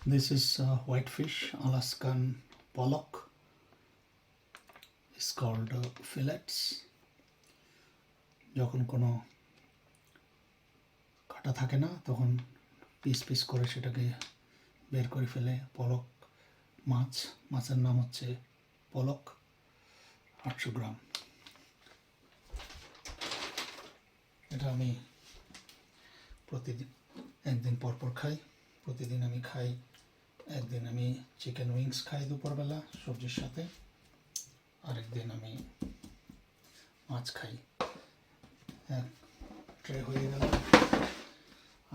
This is whitefish, Alaskan pollock. It's called fillets. যখন কোনো কাটা থাকে না তখন পিস পিস করে সেটাকে বের করে ফেলে পলক মাছ। মাছের নাম হচ্ছে পলক, 800 গ্রাম। এটা আমি প্রতিদিন একদিন পরপর খাই। প্রতিদিন আমি খাই, একদিন আমি চিকেন উইংস খাই দুপুরবেলা সবজির সাথে, আরেকদিন আমি মাছ খাই। এক ট্রে হয়ে গেল,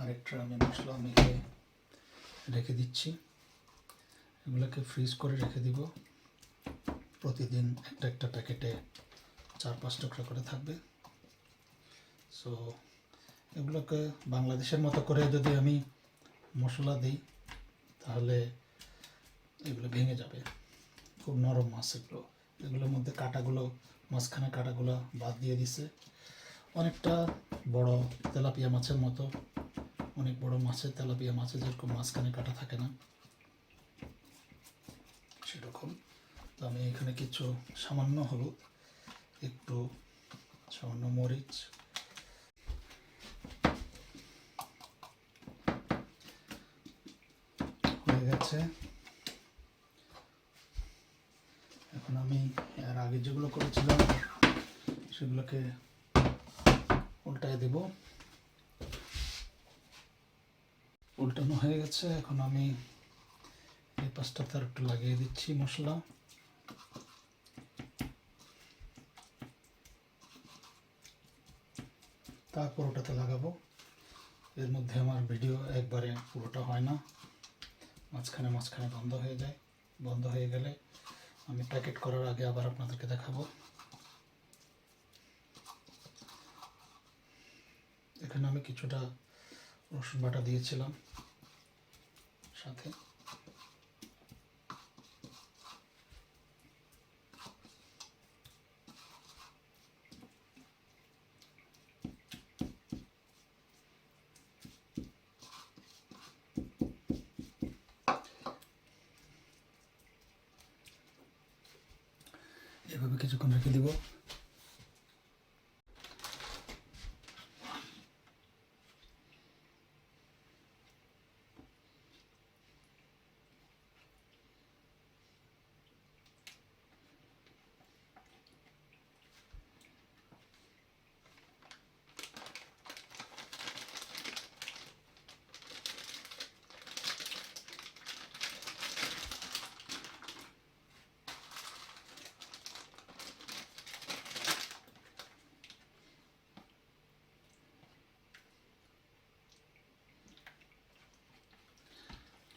আরেক ট্রে আমি মশলা মেখে রেখে দিচ্ছি। এগুলোকে ফ্রিজ করে রেখে দিব। প্রতিদিন একটা একটা প্যাকেটে 4-5 টুকরা করে থাকবে। সো এগুলোকে বাংলাদেশের মতো করে যদি আমি মশলা দিই তাহলে এগুলো ভেঙে যাবে। খুব নরম মাছ এগুলো। এগুলোর মধ্যে কাঁটাগুলো, মাঝখানে কাঁটাগুলো বাদ দিয়ে দিছে। অনেকটা বড় তেলাপিয়া মাছের মতো। অনেক বড় মাছের, তেলাপিয়া মাছের যেরকম মাঝখানে কাটা থাকে না সেরকম। তো আমি এখানে কিছু সামান্য হলুদ, একটু সামান্য মরিচ, হয়ে গেছে। এখন আমি এর আগে যেগুলো করেছিলাম সেগুলোকে উল্টায় দেব। উল্টানো হয়ে গেছে। এখন আমি এই পাশটাতে আর একটু লাগিয়ে দিচ্ছি মশলা। তারপর ওটাতে লাগাবো। এর মধ্যে আমার ভিডিও একবারে পুরোটা হয় না, মাঝখানে মাঝখানে বন্ধ হয়ে যায়। বন্ধ হয়ে গেলে আমি প্যাকেট করার আগে আবার আপনাদেরকে দেখাবো। এখানে আমি কিছুটা রসুন বাটা দিয়েছিলাম সাথে। এভাবে কিছুক্ষণ রেখে দিব।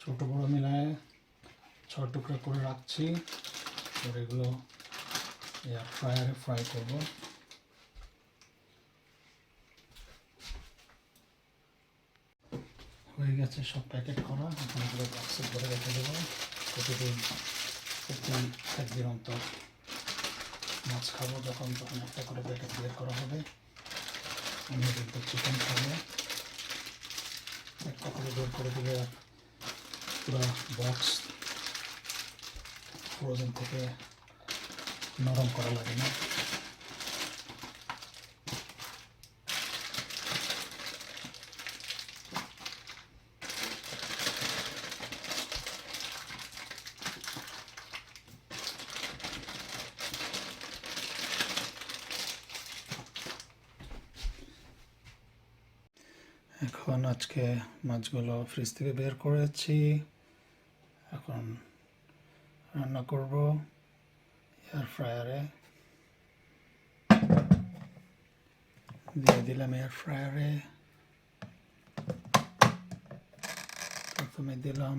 ছোটো বড়ো মিলায় 6 টুকরা করে রাখছি। আর এগুলো এয়ার ফ্রায়ারে ফ্রাই করব। হয়ে গেছে সব প্যাকেট করা। এখন এগুলো বক্সে ভরে রেখে দেবো। প্রতিদিন একদিন অন্তর মাছ খাবো, যখন তখন একটা করে প্যাকেট বের করা হবে। আমি কিন্তু চিকেন খাবো, একটা করে বের করে দিলে আর পুরো বক্স ফ্রোজেন থেকে নরম করা লাগে না। এখন আজকে মাছগুলো ফ্রিজ থেকে বের করেছি। এখন রান্না করব এয়ার ফ্রায়ারে। দিয়ে দিলাম এয়ার ফ্রায়ারে। প্রথমে দিলাম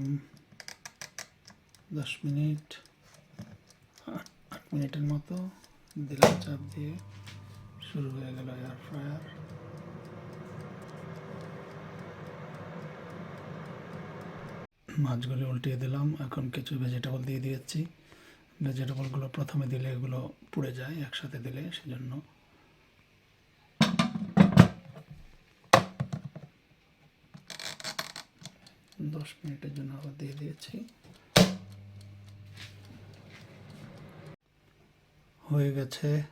10 মিনিট, 8 মিনিটের মতো দিলাম চাপ দিয়ে। শুরু হয়ে গেল এয়ার ফ্রায়ার। মাছগুলো উল্টিয়ে দিলাম। এখন কিছু ভেজিটেবল দিয়ে দিয়েছি। ভেজিটেবলগুলো প্রথমে দিলে এগুলো পুড়ে যায় একসাথে দিলে, সেজন্য 10 মিনিটের জন্য আবার দিয়ে দিয়েছি। হয়ে গেছে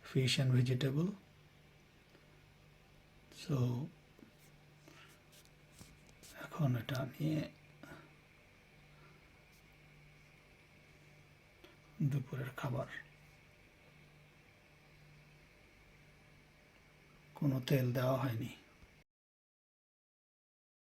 ফিশ অ্যান্ড ভেজিটেবল। সো এখন এটা নিয়ে দুপুরের খাবার। কোনো তেল দেওয়া হয়নি।